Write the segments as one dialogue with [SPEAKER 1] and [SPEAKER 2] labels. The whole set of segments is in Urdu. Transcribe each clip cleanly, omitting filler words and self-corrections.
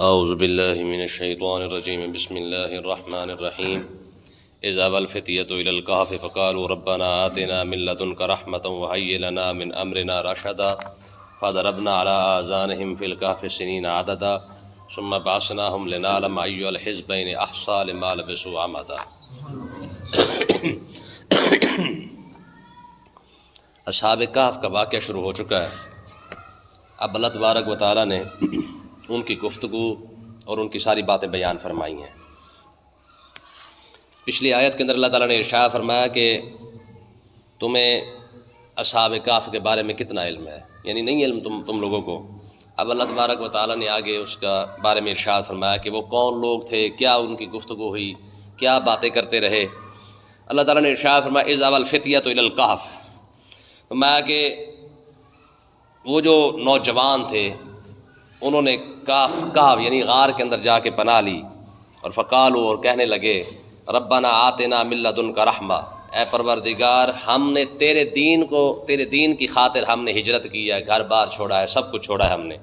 [SPEAKER 1] اعوذ باللہ من الشیطان الرجیم بسم اللہ الرحمن الرحیم اذ ابى الفتية الى الكهف فقالوا ربنا آتنا من لدنك رحمة وهيئ لنا من امرنا رشدا فضربنا على آذانهم في الكهف سنين عددا ثم بعثناهم لنعلم أي الحزبين احصى لما لبثوا امدا۔ اصحاب کہف کا واقعہ شروع ہو چکا ہے۔ اب اللہ تبارک و تعالیٰ نے ان کی گفتگو اور ان کی ساری باتیں بیان فرمائی ہیں۔ پچھلی آیت کے اندر اللہ تعالیٰ نے ارشاد فرمایا کہ تمہیں اصحاب کہف کے بارے میں کتنا علم ہے، یعنی نہیں علم تم لوگوں کو۔ اب اللہ تبارک و تعالیٰ نے آگے اس کا بارے میں ارشاد فرمایا کہ وہ کون لوگ تھے، کیا ان کی گفتگو ہوئی، کیا باتیں کرتے رہے۔ اللہ تعالیٰ نے ارشاد فرمایا اذ اوى الفتية الى الكهف، فرمایا کہ وہ جو نوجوان تھے انہوں نے کہف یعنی غار کے اندر جا کے پناہ لی، اور فقالوا اور کہنے لگے ربنا آتنا من لدنک رحمہ، اے پروردگار ہم نے تیرے دین کی خاطر ہم نے ہجرت کی ہے، گھر بار چھوڑا ہے، سب کچھ چھوڑا ہے ہم نے،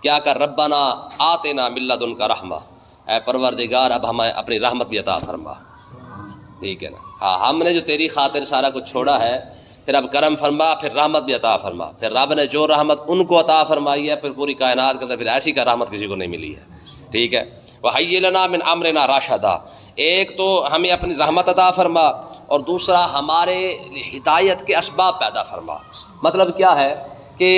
[SPEAKER 1] کیا کر ربنا آتنا من لدنک رحمہ، اے پروردگار اب ہمیں اپنی رحمت بھی عطا فرما۔ ٹھیک ہے نا، ہاں ہم نے جو تیری خاطر سارا کچھ چھوڑا ہے، پھر اب کرم فرما، پھر رحمت بھی عطا فرما۔ پھر رب نے جو رحمت ان کو عطا فرمائی ہے، پھر پوری کائنات کے اندر پھر ایسی کا رحمت کسی کو نہیں ملی ہے۔ ٹھیک ہے، وَحَيِّ لَنَا مِنْ أَمْرِنَا رَشَدًا، ایک تو ہمیں اپنی رحمت عطا فرما، اور دوسرا ہمارے ہدایت کے اسباب پیدا فرما۔ مطلب کیا ہے کہ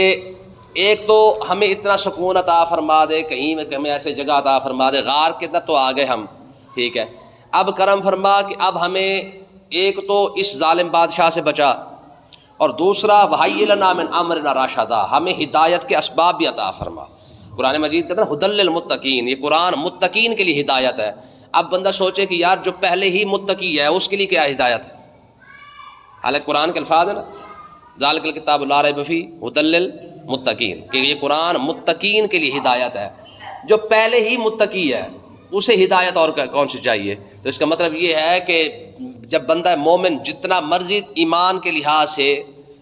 [SPEAKER 1] ایک تو ہمیں اتنا سکون عطا فرما دے، کہیں ہمیں ایسے جگہ عطا فرما دے، غار کے اندر تو آ گئے ہم، ٹھیک ہے، اب کرم فرما کہ اب ہمیں ایک تو اس ظالم بادشاہ سے بچا، اور دوسرا وَحَيِّ لَنَا مِنْ أَمْرِنَا رَشَدًا، ہمیں ہدایت کے اسباب بھی عطا فرما۔ قرآن مجید کہتے ہیں نا ہدی للمتقین، یہ قرآن متقین کے لیے ہدایت ہے۔ اب بندہ سوچے کہ یار جو پہلے ہی متقی ہے اس کے لیے کیا ہدایت ہے، حالانکہ قرآن کے الفاظ ہے نا ذالک الکتاب لا ریب فیہ ہدی للمتقین، کہ یہ قرآن متقین کے لیے ہدایت ہے۔ جو پہلے ہی متقی ہے اسے ہدایت اور کون سی چاہیے؟ تو اس کا مطلب یہ ہے کہ جب بندہ مومن جتنا مرضی ایمان کے لحاظ سے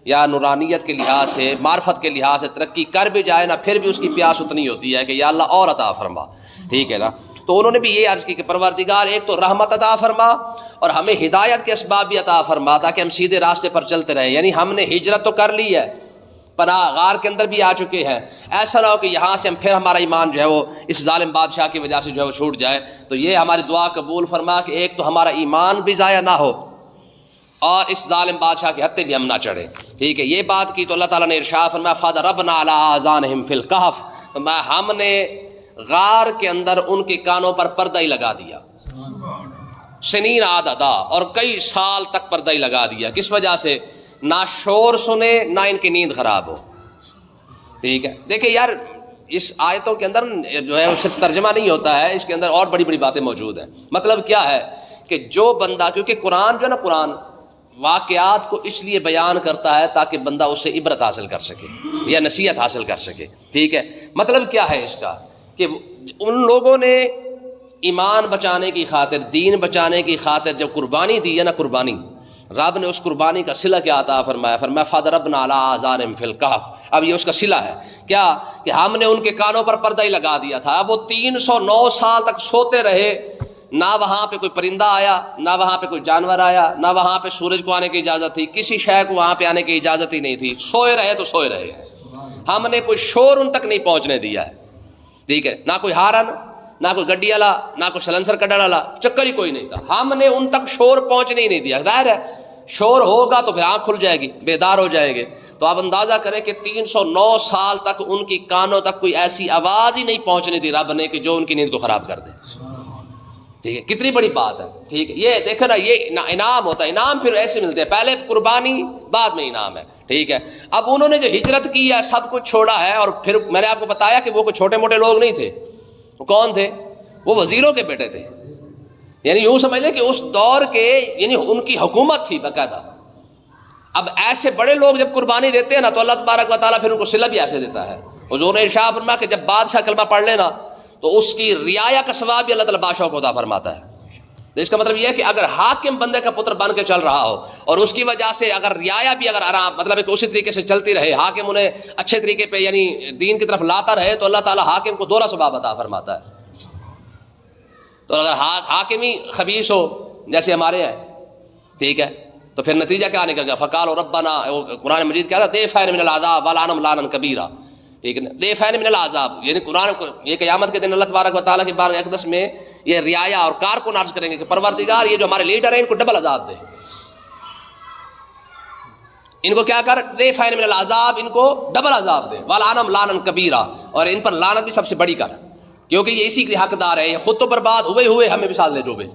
[SPEAKER 1] یا نورانیت کے لحاظ سے، معرفت کے لحاظ سے ترقی کر بھی جائے نا، پھر بھی اس کی پیاس اتنی ہوتی ہے کہ یا اللہ اور عطا فرما۔ ٹھیک ہے نا، تو انہوں نے بھی یہ عرض کی کہ پروردگار ایک تو رحمت عطا فرما اور ہمیں ہدایت کے اسباب بھی عطا فرما، تاکہ ہم سیدھے راستے پر چلتے رہیں۔ یعنی ہم نے ہجرت تو کر لی ہے، پناہ غار کے اندر بھی آ چکے ہیں، ایسا نہ ہو کہ یہاں سے ہم پھر ہمارا ایمان جو ہے وہ اس ظالم بادشاہ کی وجہ سے جو ہے وہ چھوٹ جائے۔ تو یہ ہماری دعا قبول فرما کہ ایک تو ہمارا ایمان بھی ضائع نہ ہو اور اس ظالم بادشاہ کے ہتھے بھی ہم نہ چڑھے۔ ٹھیک ہے، یہ بات کی تو اللہ تعالیٰ نے ارشاد فرمایا فَضَرَبْنَا عَلَىٰ آذَانِهِمْ فِي الْكَهْفِ، ہم نے غار کے اندر ان کے کانوں پر پردہ ہی لگا دیا، سنین عددا، اور کئی سال تک پردہ ہی لگا دیا۔ کس وجہ سے؟ نہ شور سنے نہ ان کی نیند خراب ہو۔ ٹھیک ہے، دیکھیں یار اس آیتوں کے اندر جو ہے صرف ترجمہ نہیں ہوتا ہے، اس کے اندر اور بڑی بڑی باتیں موجود ہیں۔ مطلب کیا ہے کہ جو بندہ، کیونکہ قرآن جو ہے نا، قرآن واقعات کو اس لیے بیان کرتا ہے تاکہ بندہ اس سے عبرت حاصل کر سکے یا نصیحت حاصل کر سکے۔ ٹھیک ہے، مطلب کیا ہے اس کا کہ ان لوگوں نے ایمان بچانے کی خاطر، دین بچانے کی خاطر جب قربانی دی ہے نا، قربانی، رب نے اس قربانی کا صلہ کیا عطا فرمایا، فرمایا فَضَرَبْنَا عَلَىٰ آذَانِهِمْ فِي الْكَهْفِ۔ اب یہ اس کا صلہ ہے کیا کہ ہم نے ان کے کانوں پر پردہ ہی لگا دیا تھا۔ اب وہ 309 سال تک سوتے رہے، نہ وہاں پہ کوئی پرندہ آیا، نہ وہاں پہ کوئی جانور آیا، نہ وہاں پہ سورج کو آنے کی اجازت تھی، کسی شے کو وہاں پہ آنے کی اجازت ہی نہیں تھی، سوئے رہے تو سوئے رہے۔ ہم نے کوئی شور ان تک نہیں پہنچنے دیا ہے۔ ٹھیک ہے، نہ کوئی ہارن، نہ کوئی گڈی والا، نہ کوئی سلنسر کڈر والا، چکر ہی کوئی نہیں تھا۔ ہم نے ان تک شور پہنچنے ہی نہیں دیا۔ ظاہر ہے شور ہوگا تو پھر آنکھ کھل جائے گی، بیدار ہو جائیں گے۔ تو آپ اندازہ کریں کہ 309 سال تک ان کی کانوں تک کوئی ایسی آواز ہی نہیں پہنچنے دی رب نے کہ جو ان کی نیند کو خراب کر دے۔ ٹھیک ہے، کتنی بڑی بات ہے۔ ٹھیک ہے، یہ دیکھو نا، یہ انعام ہوتا ہے، انعام پھر ایسے ملتے ہیں، پہلے قربانی بعد میں انعام ہے۔ ٹھیک ہے، اب انہوں نے جو ہجرت کی ہے، سب کچھ چھوڑا ہے، اور پھر میں نے آپ کو بتایا کہ وہ کوئی چھوٹے موٹے لوگ نہیں تھے۔ وہ کون تھے؟ وہ وزیروں کے بیٹے تھے، یعنی یوں سمجھ لیں کہ اس دور کے، یعنی ان کی حکومت تھی باقاعدہ۔ اب ایسے بڑے لوگ جب قربانی دیتے ہیں نا، تو اللہ تبارک و تعالیٰ پھر ان کو صلہ بھی ایسے دیتا ہے۔ حضور نے ارشاد فرمایا کہ جب بادشاہ کلمہ پڑھ لینا تو اس کی رعایا کا ثواب بھی اللہ تعالیٰ بادشاہ کو عطا فرماتا ہے۔ تو اس کا مطلب یہ ہے کہ اگر حاکم بندے کا پتر بن کے چل رہا ہو اور اس کی وجہ سے اگر رعایا بھی اگر آرام مطلب ہے کہ اسی طریقے سے چلتی رہے، حاکم انہیں اچھے طریقے پہ یعنی دین کی طرف لاتا رہے، تو اللہ تعالیٰ حاکم کو دوہرا ثواب عطا فرماتا ہے۔ تو اگر حاکم ہی خبیث ہو جیسے ہمارے ہیں، ٹھیک ہے، تو پھر نتیجہ کیا نکل گیا؟ فقالوا ربنا، قرآن مجید کیا تھا؟ ضعفین من العذاب ولعنہم لعنا کبیرا، ٹھیک ہے، ضعفین من العذاب، یعنی قرآن یہ قیامت کے دن اللہ تبارک و تعالیٰ کی بارگاہ اقدس میں یہ رعایا اور کارکن عرض کریں گے کہ پروردگار یہ جو ہمارے لیڈر ہیں ان کو ڈبل عذاب دے، ان کو کیا کر؟ ضعفین من العذاب، ان کو ڈبل عذاب دے، ولعنہم لعنا کبیرا، اور ان پر لعنت بھی سب سے بڑی کر، کیونکہ یہ اسی کے حقدار ہے، یہ خود تو برباد ہوئے ہمیں بھی ساتھ لے ڈوبے،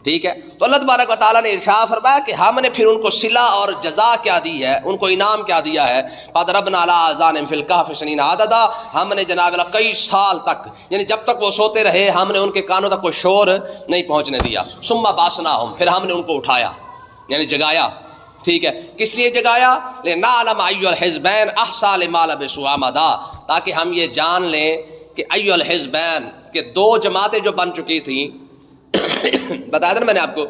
[SPEAKER 1] ٹھیک ہے۔ تو اللہ تبارک و تعالیٰ نے ارشاد فرمایا کہ ہم نے پھر ان کو صلہ اور جزا کیا دی ہے، ان کو انعام کیا دیا ہے؟ فضربنا علی آذانہم فی الکہف سنین عددا، ہم نے جناب اللہ کئی سال تک، یعنی جب تک وہ سوتے رہے ہم نے ان کے کانوں تک کوئی شور نہیں پہنچنے دیا۔ ثم بعثناہم، پھر ہم نے ان کو اٹھایا یعنی جگایا، ٹھیک ہے۔ کس لیے جگایا؟ لنعلم ای الحزبین احصی لما لبثوا امدا، تاکہ ہم یہ جان لیں کہ ای الحزبین، کہ دو جماعتیں جو بن چکی تھیں، بتایا تھا نا میں نے آپ کو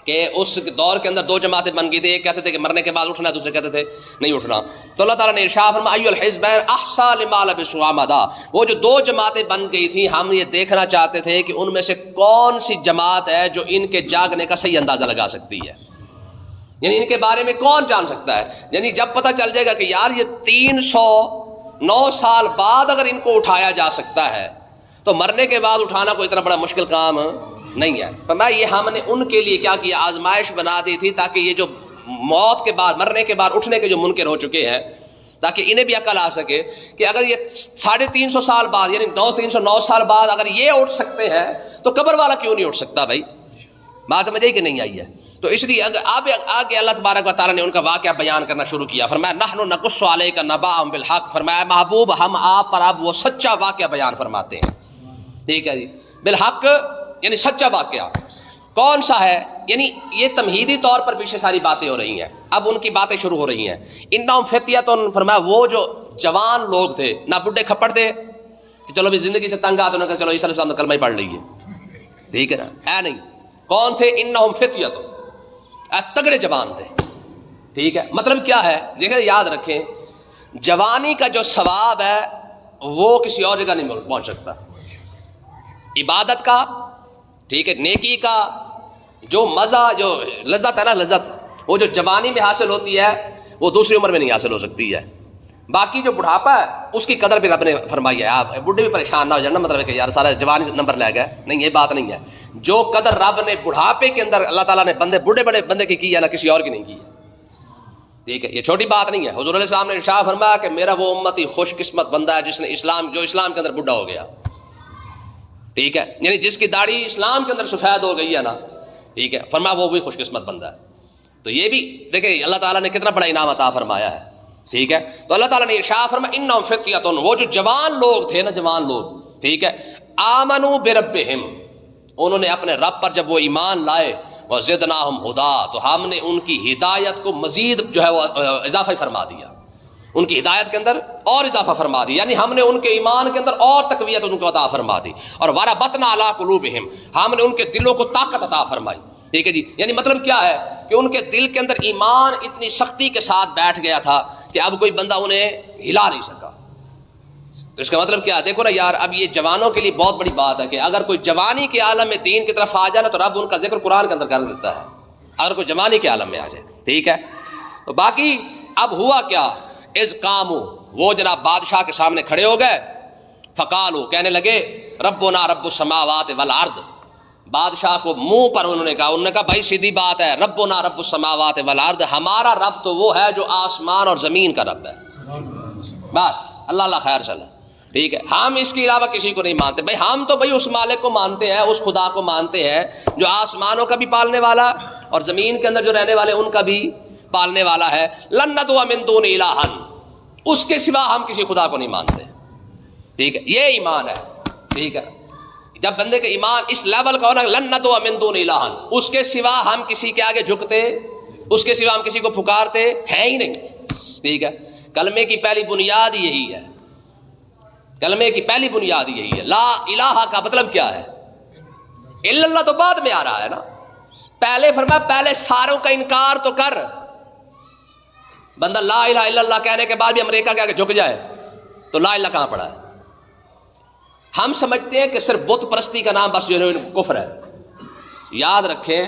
[SPEAKER 1] کہ اس دور کے اندر دو جماعتیں بن گئی تھی، ایک کہتے تھے کہ مرنے کے بعد اٹھنا ہے، دوسرے کہتے تھے نہیں اٹھنا۔ تو اللہ تعالیٰ نے ارشاد فرمایا ای الحزبین احصی لما لبثوا امدا، وہ جو دو جماعتیں بن گئی تھیں ہم یہ دیکھنا چاہتے تھے کہ ان میں سے کون سی جماعت ہے جو ان کے جاگنے کا صحیح اندازہ لگا سکتی ہے، یعنی ان کے بارے میں کون جان سکتا ہے۔ یعنی جب پتہ چل جائے گا کہ یار یہ 309 سال بعد اگر ان کو اٹھایا جا سکتا ہے تو مرنے کے بعد اٹھانا کوئی اتنا بڑا مشکل کام نہیں ہے۔ فرمایا یہ ہم نے ان کے لیے کیا کیا؟ آزمائش بنا دی تھی، تاکہ یہ جو موت کے بعد، مرنے کے بعد اٹھنے کے جو منکر ہو چکے ہیں، تاکہ انہیں بھی عقل آ سکے کہ اگر یہ 350 سال بعد یعنی 309 سال بعد اگر یہ اٹھ سکتے ہیں تو قبر والا کیوں نہیں اٹھ سکتا؟ بھائی بات سمجھ آئی کہ نہیں آئی ہے؟ تو اس لیے آگے اللہ تبارک و تعالیٰ نے ان کا واقعہ بیان کرنا شروع کیا۔ فرمایا نحن نقص علیک نبأہم بالحق، فرمایا محبوب ہم آپ پر اب وہ سچا واقعہ بیان فرماتے ہیں، ٹھیک ہے جی، بالحق یعنی سچا واقعہ۔ کون سا ہے؟ یعنی یہ تمہیدی طور پر پیچھے ساری باتیں ہو رہی ہیں، اب ان کی باتیں شروع ہو رہی ہیں۔ انہم فتیۃ، فرمایا وہ جو جوان لوگ تھے، نہ بڈھے کھپڑ تھے کہ چلو بھی زندگی سے تنگ آتے انہوں نے کہا چلو عیسیٰ علیہ السلام نے کلمہ ہی پڑھ لیجیے، ٹھیک ہے نا، اے نہیں، کون تھے؟ انہم فتیۃ، تگڑے جوان تھے، ٹھیک ہے۔ مطلب کیا ہے؟ دیکھیں یاد رکھیں، جوانی کا جو ثواب ہے وہ کسی اور جگہ نہیں پہنچ سکتا، عبادت کا، ٹھیک ہے، نیکی کا جو مزہ، جو لذت ہے نا، لذت وہ جو جوانی میں حاصل ہوتی ہے وہ دوسری عمر میں نہیں حاصل ہو سکتی ہے۔ باقی جو بڑھاپا ہے اس کی قدر بھی رب نے فرمائی ہے۔ آپ بڈھے بھی پریشان نہ ہو جانا مطلب ہے کہ یار سارا جوانی نمبر لے گئے، نہیں، یہ بات نہیں ہے۔ جو قدر رب نے بڑھاپے کے اندر اللہ تعالیٰ نے بندے بڑے بڑے بندے کی ہے نا، کسی اور کی نہیں کی ہے، ٹھیک ہے، یہ چھوٹی بات نہیں ہے۔ حضور علیہ السلام نے ارشاد فرمایا کہ میرا وہ امتی خوش قسمت بندہ ہے جس نے جو اسلام کے اندر بڈھا ہو گیا، ٹھیک ہے، یعنی جس کی داڑھی اسلام کے اندر سفید ہو گئی ہے نا، ٹھیک ہے، فرمایا وہ بھی خوش قسمت بندہ ہے۔ تو یہ بھی دیکھیں اللہ تعالیٰ نے کتنا بڑا انعام عطا فرمایا ہے، ٹھیک ہے۔ تو اللہ تعالیٰ نے ارشاد فرمایا انہم فتیۃ، وہ جو جوان لوگ تھے نا، جوان لوگ، ٹھیک ہے، آمنوا بربہم، انہوں نے اپنے رب پر جب وہ ایمان لائے، وزدناہم ہدا، تو ہم نے ان کی ہدایت کو مزید جو ہے وہ اضافہ فرما دیا، ان کی ہدایت کے اندر اور اضافہ فرما دی، یعنی ہم نے ان کے ایمان کے اندر اور تقویت ان کو عطا فرما دی، اور وربطنا علی قلوبہم، ہم نے ان کے دلوں کو طاقت عطا فرمائی، ٹھیک ہے جی۔ یعنی مطلب کیا ہے کہ ان کے دل کے اندر ایمان اتنی سختی کے ساتھ بیٹھ گیا تھا کہ اب کوئی بندہ انہیں ہلا نہیں سکا۔ تو اس کا مطلب کیا ہے؟ دیکھو نا یار، اب یہ جوانوں کے لیے بہت بڑی بات ہے کہ اگر کوئی جوانی کے عالم میں دین کی طرف آ جائے نا تو رب ان کا ذکر قرآن کے اندر کر دیتا ہے، اگر کوئی جوانی کے عالم میں آ جائے، ٹھیک ہے۔ تو باقی اب ہوا کیا؟ اذ قاموا، وہ جناب بادشاہ کے سامنے کھڑے ہو گئے، فقالوا، کہنے لگے ربنا رب السماوات والارض، بادشاہ کو منہ پر انہوں نے کہا بھائی سیدھی بات ہے، ربنا رب السماوات والارض، ہمارا رب تو وہ ہے جو آسمان اور زمین کا رب ہے، بس اللہ اللہ خیر چلے، ٹھیک ہے، ہم اس کے علاوہ کسی کو نہیں مانتے۔ بھائی ہم تو بھائی اس مالک کو مانتے ہیں، اس خدا کو مانتے ہیں جو آسمانوں کا بھی پالنے والا اور زمین کے اندر جو رہنے والے ان کا بھی پالنے والا ہے۔ لن ندعو من دون الہا، اس کے سوا ہم کسی خدا کو نہیں مانتے، ٹھیک ہے، یہ ایمان ہے، ٹھیک ہے۔ جب بندے کا ایمان اس لیول کا ہونا، لن ندعو من دون الہا، اس کے سوا ہم کسی کے آگے جھکتے، اس کے سوا ہم کسی کو پکارتے ہیں ہی نہیں، ٹھیک ہے۔ کلمے کی پہلی بنیاد یہی ہے، کلمے کی پہلی بنیاد یہی ہے۔ لا الہ کا مطلب کیا ہے؟ الا اللہ تو بعد میں آ رہا ہے نا. پہلے فرمایا پہلے ساروں کا انکار تو کر. بندہ لا الہ الا اللہ کہنے کے بعد بھی امریکہ کے آگے جھک جائے تو لا الہ کہاں پڑا ہے؟ ہم سمجھتے ہیں کہ صرف بت پرستی کا نام بس جو ہے کفر ہے. یاد رکھیں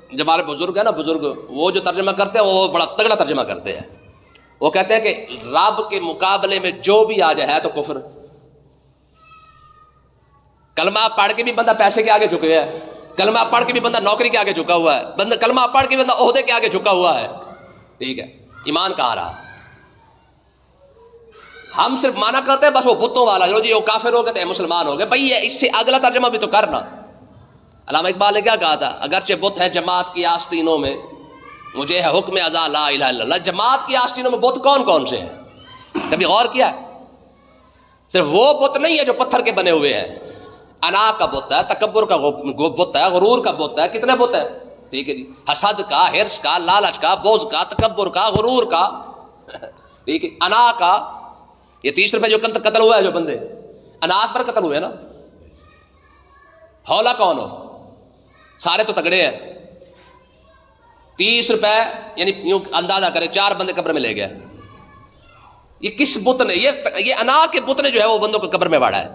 [SPEAKER 1] جب ہمارے بزرگ ہیں نا، بزرگ وہ جو ترجمہ کرتے ہیں وہ بڑا تگڑا ترجمہ کرتے ہیں. وہ کہتے ہیں کہ رب کے مقابلے میں جو بھی آ جائے ہے تو کفر. کلمہ پڑھ کے بھی بندہ پیسے کے آگے جھک گیا ہے، کلمہ پڑھ کے بھی بندہ نوکری کے آگے جھکا ہوا ہے، بندہ کلمہ پڑھ کے بھی بندہ عہدے کے آگے جھکا ہوا ہے. ٹھیک ہے، ایمان کہاں رہا؟ ہم صرف مانا کرتے ہیں بس وہ بتوں والا جو جی وہ کافر ہو گئے تو مسلمان ہو گئے. بھائی اس سے اگلا ترجمہ بھی تو کرنا. علامہ اقبال نے کیا کہا تھا؟ اگرچہ بت ہے جماعت کی آستینوں میں، مجھے ہے حکم ازا لا الہ الا اللہ. جماعت کی آستینوں میں بت کون کون سے ہیں؟ کبھی غور کیا ہے؟ صرف وہ بت نہیں ہے جو پتھر کے بنے ہوئے ہیں. انا کا بت ہے، تکبر کا بت ہے، غرور کا بت ہے. کتنے بت ہے؟ ٹھیک ہے جی، حسد کا، ہرس کا، لالچ کا، بغض کا، تکبر کا، غرور کا. ٹھیک ہے، انا کا. یہ 30 روپے جو قتل ہوا ہے جو بندے اناج پر قتل ہوئے نا، ہولا کون ہو؟ سارے تو تگڑے ہیں. 30 روپے یعنی یوں اندازہ کرے 4 بندے قبر میں لے گئے. یہ کس بت نے، یہ انا کے بت نے جو ہے وہ بندوں کو قبر میں باڑا ہے.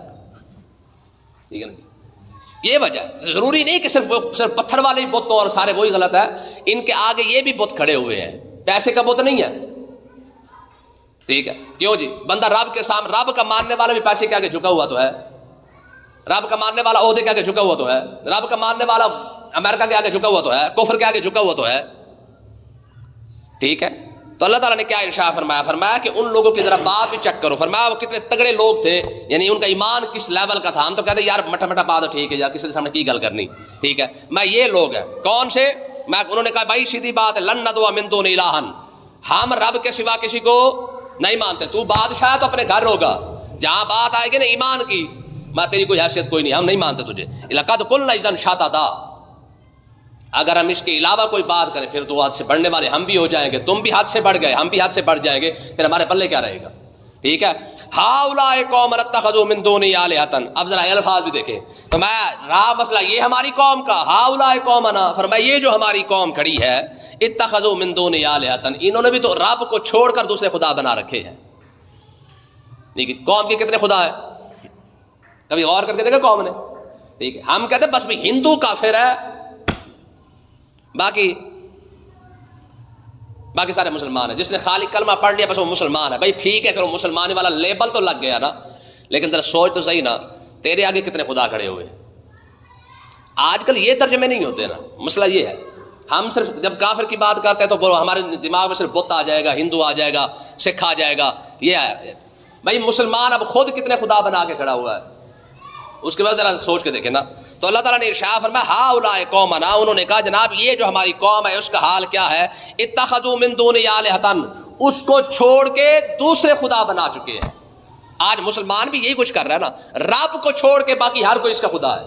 [SPEAKER 1] ٹھیک ہے نا، یہ وجہ. ضروری نہیں کہ صرف پتھر والے ہی بت اور سارے وہی غلط ہے. ان کے آگے یہ بھی بت کھڑے ہوئے ہیں. پیسے کا بت نہیں ہے. ٹھیک ہے، کیوں جی؟ بندہ رب کے سامنے، رب کا ماننے والا بھی پیسے کے آگے جھکا ہوا تو ہے، رب کا ماننے والا عہدے کے آگے جھکا ہوا تو ہے، رب کا ماننے والا امریکہ کے آگے جھکا ہوا تو ہے، کفر کے آگے جھکا ہوا تو ہے. ٹھیک ہے، تو اللہ تعالیٰ نے کیا ارشاد فرمایا؟ فرمایا کہ ان لوگوں کی ذرا بات بھی چیک کرو. فرمایا وہ کتنے تگڑے لوگ تھے، یعنی ان کا ایمان کس لیول کا تھا. ہم تو کہتے ہیں یار مٹھا مٹھا بات ٹھیک ہے یار، کسی کے سامنے کی گل کرنی. ٹھیک ہے، میں یہ لوگ ہیں کون سے؟ انہوں نے کہا بھائی سیدھی بات ہے، لن ندعو من دون الہا، ہم رب کے سوا کسی کو نہیں مانتے. تو بادشاہ تو اپنے گھر ہوگا، جہاں بات آئے گی نا ایمان کی، میں تیری کوئی حیثیت کوئی نہیں، ہم نہیں مانتے تجھے. لقد قلنا اذا شططا، اگر ہم اس کے علاوہ کوئی بات کریں پھر تو حد سے بڑھنے والے ہم بھی ہو جائیں گے. تم بھی حد سے بڑھ گئے، ہم بھی حد سے بڑھ جائیں گے، پھر ہمارے پلے کیا رہے گا؟ ٹھیک ہے. ہؤلاء قوم اتخذوا من دونی آلہۃ. اب ذرا الفاظ بھی دیکھیں تو میں رہا مسئلہ یہ ہماری قوم کا. ہؤلاء قومنا، فرمایا یہ جو ہماری قوم کھڑی ہے، اتخذوا من دونی آلہۃ، انہوں نے بھی تو رب کو چھوڑ کر دوسرے خدا بنا رکھے ہیں. لیکن قوم کے کتنے خدا ہیں؟ کبھی غور کر کے دیکھا قوم نے؟ ٹھیک ہے، ہم کہتے ہیں بس بھی ہندو کافر ہے، باقی سارے مسلمان ہیں. جس نے خالی کلمہ پڑھ لیا بس وہ مسلمان ہے. بھائی ٹھیک ہے، پھر وہ مسلمان والا لیبل تو لگ گیا نا، لیکن ذرا سوچ تو صحیح نا، تیرے آگے کتنے خدا کھڑے ہوئے. آج کل یہ ترجمے نہیں ہوتے نا. مسئلہ یہ ہے ہم صرف جب کافر کی بات کرتے ہیں تو ہمارے دماغ میں صرف بت آ جائے گا، ہندو آ جائے گا، سکھ آ جائے گا. یہ ہے بھائی مسلمان اب خود کتنے خدا بنا کے کھڑا ہوا ہے، اس کے بعد ذرا سوچ کے دیکھیں نا. تو اللہ تعالیٰ نے ارشاد فرمایا ہؤلاء قومنا، انہوں نے کہا جناب یہ جو ہماری قوم ہے اس کا حال کیا ہے؟ اتخذوا من دونی آلہۃ، اس کو چھوڑ کے دوسرے خدا بنا چکے ہیں. آج مسلمان بھی یہی کچھ کر رہا ہے نا، رب کو چھوڑ کے باقی ہر کوئی اس کا خدا ہے.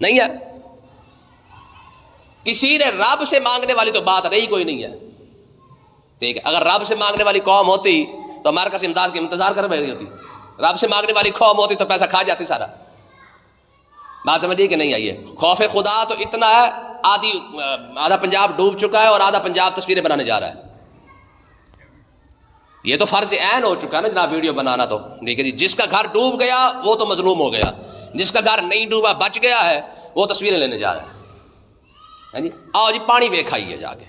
[SPEAKER 1] نہیں ہے، کسی نے رب سے مانگنے والی تو بات رہی کوئی نہیں ہے. ٹھیک ہے، اگر رب سے مانگنے والی قوم ہوتی تو ہمارے پاس امداد کی انتظار کر رہی ہوتی. رب سے مانگنے والی قوم ہوتی تو پیسہ کھا جاتی سارا. بات سمجھیے کہ نہیں آئی ہے؟ خوف خدا تو اتنا ہے، آدھا پنجاب ڈوب چکا ہے اور آدھا پنجاب تصویریں بنانے جا رہا ہے. یہ تو فرض عین ہو چکا ہے نا جناب ویڈیو بنانا. تو ٹھیک ہے جی، جس کا گھر ڈوب گیا وہ تو مظلوم ہو گیا، جس کا گھر نہیں ڈوبا بچ گیا ہے وہ تصویریں لینے جا رہا ہے. جی آؤ جی پانی بے کھائیے جا کے،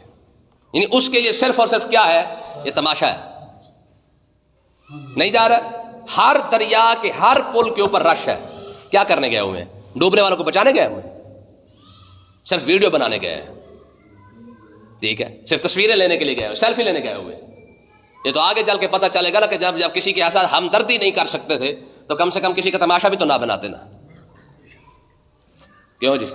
[SPEAKER 1] یعنی اس کے لیے صرف اور صرف کیا ہے؟ یہ تماشا ہے. نہیں جا رہا. ہر دریا کے ہر پل کے اوپر رش ہے. کیا کرنے گئے ہوئے ہیں؟ ڈوبنے والوں کو بچانے گئے ہوئے ہیں؟ صرف ویڈیو بنانے گئے ہیں. ٹھیک ہے، صرف تصویریں لینے کے لیے گئے ہوئے، سیلفی لینے گئے ہوئے. یہ تو آگے چل کے پتہ چلے گا نا کہ جب کسی کے ساتھ ہمدردی نہیں کر سکتے تھے تو کم سے کم کسی کا تماشا بھی تو نہ بناتے نا. کیوں جی؟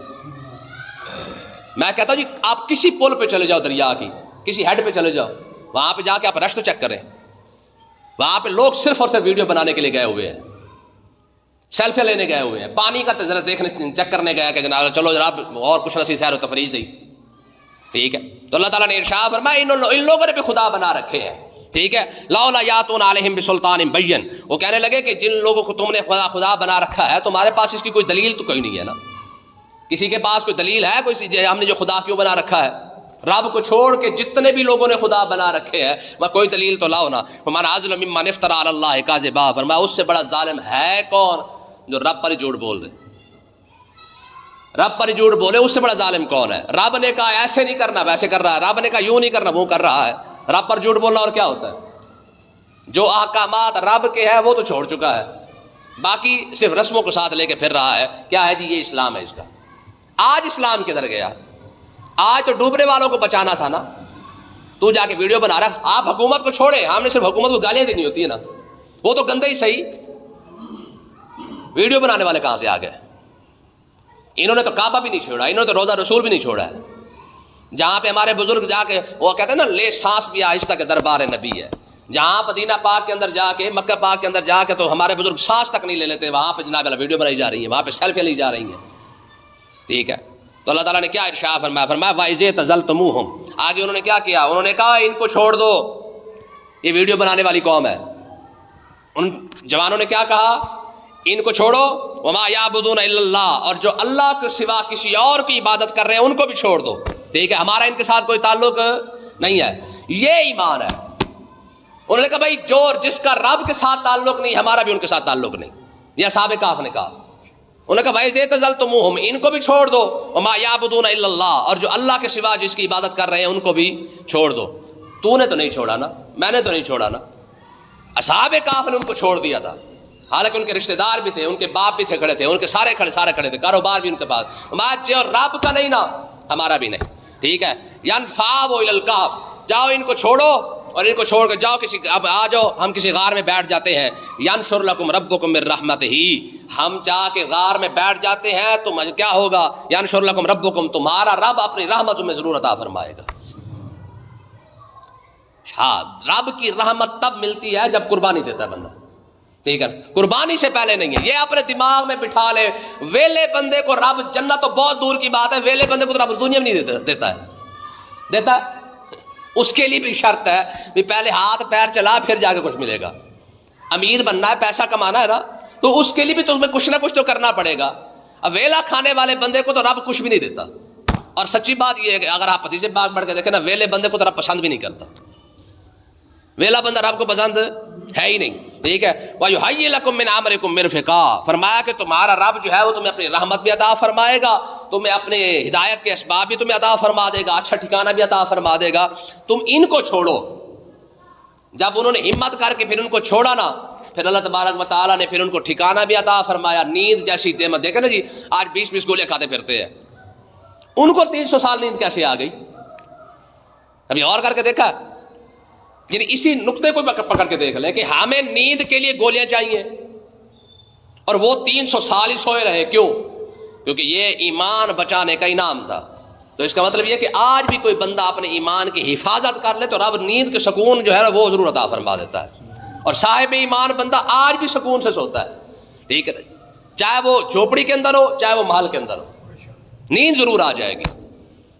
[SPEAKER 1] میں کہتا ہوں جی آپ کسی پل پہ چلے جاؤ، دریا کی کسی ہیڈ پہ چلے جاؤ، وہاں پہ جا کے آپ رش تو چیک کریں. وہاں پہ لوگ صرف اور صرف ویڈیو بنانے کے لیے گئے ہوئے ہیں، سیلفی لینے گئے ہوئے ہیں. پانی کا ذرا دیکھنے چیک کرنے گیا کہ جناب چلو جناب اور کچھ نہ سیر و تفریح سے. ٹھیک ہے، تو اللہ تعالیٰ نے ارشاد فرمایا ان لوگوں نے بھی خدا بنا رکھے ہیں. ٹھیک ہے، لولا یاتون علیہم بسلطان بین، وہ کہنے لگے کہ جن لوگوں کو تم نے خدا بنا رکھا ہے تمہارے پاس اس کی کوئی دلیل تو کوئی نہیں ہے نا. کسی کے پاس کوئی دلیل ہے؟ کوئی ہم نے جو خدا کیوں بنا رکھا ہے؟ رب کو چھوڑ کے جتنے بھی لوگوں نے خدا بنا رکھے ہیں، وہ کوئی دلیل تو لاؤ نا۔ ہمارا اظلم ممن افترى علی اللہ کاذبا، فرمایا اس سے بڑا ظالم ہے کون جو رب پر جھوٹ بول دے؟ رب پر جھوٹ بولے، اس سے بڑا ظالم کون ہے؟ رب نے کہا ایسے نہیں کرنا ویسے کر رہا ہے، رب نے کہا یوں نہیں کرنا وہ کر رہا ہے۔ رب پر جھوٹ بولنا اور کیا ہوتا ہے؟ جو احکامات رب کے ہیں وہ تو چھوڑ چکا ہے، باقی صرف رسموں کو ساتھ لے کے پھر رہا ہے۔ کیا ہے جی؟ یہ اسلام ہے اس کا۔ آج اسلام کدھر گیا؟ آج تو ڈوبنے والوں کو بچانا تھا نا، تو جا کے ویڈیو بنا رہا۔ آپ حکومت کو چھوڑے، ہم نے صرف حکومت کو گالیاں دینی ہوتی ہے نا، وہ تو گندے ہی صحیح، ویڈیو بنانے والے کہاں سے آ گئے؟ انہوں نے تو کعبہ بھی نہیں چھوڑا، انہوں نے تو روزہ رسول بھی نہیں چھوڑا ہے، جہاں پہ ہمارے بزرگ جا کے وہ کہتے ہیں نا لے سانس بھی آہستہ کے دربار نبی ہے، جہاں مدینہ پاک کے اندر جا کے مکہ پاک کے اندر جا کے تو ہمارے بزرگ سانس تک نہیں لے لیتے، وہاں پہ جناب اللہ ویڈیو بنائی جا رہی ہے، وہاں پہ سیلفیاں لی جا رہی ہیں، ٹھیک ہے؟ تو اللہ تعالیٰ نے کیا ارشاد فرمایا؟ فرمایا وَإِذْ اعْتَزَلْتُمُوهُمْ، آگے انہوں نے کیا کیا؟ انہوں نے کہا ان کو چھوڑ دو، یہ ویڈیو بنانے والی قوم ہے۔ ان جوانوں نے کیا کہا؟ ان کو چھوڑو، وَمَا يَعْبُدُونَ إِلَّا اللَّهَ، اور جو اللہ کے سوا کسی اور کی عبادت کر رہے ہیں ان کو بھی چھوڑ دو، ٹھیک ہے؟ ہمارا ان کے ساتھ کوئی تعلق نہیں ہے، یہ ایمان ہے۔ انہوں نے کہا بھائی جو جس کا رب کے ساتھ تعلق نہیں، ہمارا بھی ان کے ساتھ تعلق نہیں، یہ اصحاب کہف نے کہا۔ انہوں نے کہا وَإِذْ اعْتَزَلْتُمُوهُمْ، ان کو بھی چھوڑ دو، وَمَا يَعْبُدُونَ إِلَّا اللَّهَ، اور جو اللہ کے سوا جس کی عبادت کر رہے ہیں ان کو بھی چھوڑ دو۔ تو نے تو نہیں چھوڑا نا، میں نے تو نہیں چھوڑا نا، اصحاب کہف نے ان کو چھوڑ دیا تھا، حالانکہ ان کے رشتہ دار بھی تھے، ان کے باپ بھی تھے کھڑے تھے، ان کے سارے کھڑے تھے، کاروبار بھی ان کے پاس، جو رب کا نہیں نا ہمارا بھی نہیں، ٹھیک ہے؟ يَنْفَعُوا إِلَى الْكَهْفِ، جاؤ ان کو چھوڑو اور ان کو چھوڑ کے جاؤ کسی، اب آ جاؤ ہم کسی غار میں بیٹھ جاتے ہیں، يَنْشُرْ لَكُمْ رَبُّكُمْ مِنْ رَحْمَتِهِ، ہم چاہ کے غار میں بیٹھ جاتے ہیں تو کیا ہوگا؟ يَنْشُرْ لَكُمْ رَبُّكُمْ، تمہارا رب اپنی رحمت میں ضرور عطا فرمائے گا۔ رب کی رحمت تب ملتی ہے جب قربانی دیتا ہے بندہ، ٹھیک ہے؟ قربانی سے پہلے نہیں ہے۔ یہ اپنے دماغ میں بٹھا لے، ویلے بندے کو رب، جنت تو بہت دور کی بات ہے، ویلے بندے کو تو رب دنیا میں نہیں دیتا ہے، اس کے لیے بھی شرط ہے کہ پہلے ہاتھ پیر چلا پھر جا کے کچھ ملے گا۔ امیر بننا ہے، پیسہ کمانا ہے نا، تو اس کے لیے بھی تمہیں کچھ نہ کچھ تو کرنا پڑے گا۔ اب ویلا کھانے والے بندے کو تو رب کچھ بھی نہیں دیتا، اور سچی بات یہ ہے کہ اگر آپ حدیث پاک پڑھ کے دیکھیں نا، ویلے بندے کو تو رب پسند بھی نہیں کرتا، ویلا بندہ رب کو پسند ہے ہی نہیں، ٹھیک ہے؟ وَيُحَيِّ لَكُم مِّنْ أَمْرِكُم مِّرْفَقًا، فرمایا کہ تمہارا رب جو ہے وہ تمہیں اپنی رحمت بھی عطا فرمائے گا، تمہیں اپنے ہدایت کے اسباب بھی تمہیں عطا فرما دے گا، اچھا ٹھکانہ بھی عطا فرما دے گا۔ تم ان کو چھوڑو۔ جب انہوں نے ہمت کر کے پھر ان کو چھوڑا نا، پھر اللہ تبارک و تعالیٰ نے پھر ان کو ٹھکانہ بھی عطا فرمایا، نیند جیسی نعمت، دیکھیں نا جی آج 20 گولیاں کھاتے پھرتے ہیں، ان کو 300 سال نیند کیسے آ گئی؟ ابھی اور کر کے دیکھا؟ یعنی اسی نقطے کو پکڑ کے دیکھ لیں کہ ہمیں نیند کے لیے گولیاں چاہیے اور وہ 300 سال ہی سوئے رہے، کیوں؟ کیونکہ یہ ایمان بچانے کا انعام تھا۔ تو اس کا مطلب یہ کہ آج بھی کوئی بندہ اپنے ایمان کی حفاظت کر لے تو رب نیند کے سکون جو ہے نا وہ ضرور عطا فرما دیتا ہے، اور صاحب ایمان بندہ آج بھی سکون سے سوتا ہے، ٹھیک ہے؟ چاہے وہ جھوپڑی کے اندر ہو چاہے وہ محل کے اندر ہو، نیند ضرور آ جائے گی۔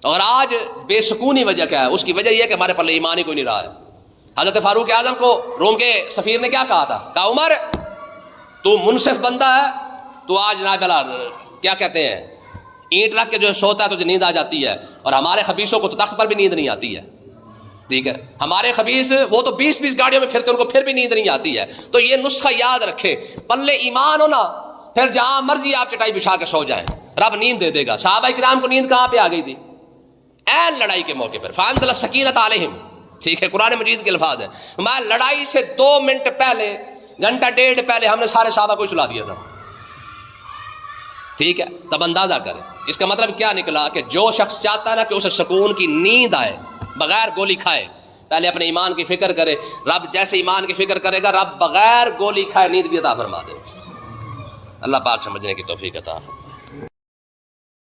[SPEAKER 1] اور آج بے سکونی وجہ کیا ہے؟ اس کی وجہ یہ ہے کہ ہمارے پلے ایمان ہی کوئی نہیں رہا ہے۔ حضرت فاروق اعظم کو روم کے سفیر نے کیا کہا تھا؟ کہا عمر تو منصف بندہ ہے، تو آج جناب کیا کہتے ہیں اینٹ رکھ کے جو سوتا ہے تو نیند آ جاتی ہے، اور ہمارے خبیثوں کو تو تخت پر بھی نیند نہیں آتی ہے، ٹھیک ہے؟ ہمارے خبیث وہ تو 20 گاڑیوں میں پھرتے ان کو پھر بھی نیند نہیں آتی ہے۔ تو یہ نسخہ یاد رکھے، پلے ایمان ہو نا، پھر جہاں مرضی آپ چٹائی بچھا کے سو جائیں، رب نیند دے دے گا۔ صحابہ کرام کو نیند کہاں پہ آ گئی تھی؟ این لڑائی کے موقع پر، فَأَنزَلَ السَّكِينَةَ عَلَيْهِمْ، ٹھیک ہے؟ قرآن مجید کے الفاظ ہیں، میں لڑائی سے 2 منٹ پہلے، گھنٹہ ڈیڑھ پہلے ہم نے سارے صحابہ کو سلا دیا تھا، ٹھیک ہے؟ تب اندازہ کریں اس کا مطلب کیا نکلا کہ جو شخص چاہتا ہے نا کہ اسے سکون کی نیند آئے بغیر گولی کھائے، پہلے اپنے ایمان کی فکر کرے، رب جیسے ایمان کی فکر کرے گا رب بغیر گولی کھائے نیند بھی عطا فرما دے۔ اللہ پاک سمجھنے کی توفیق عطا فرمائے۔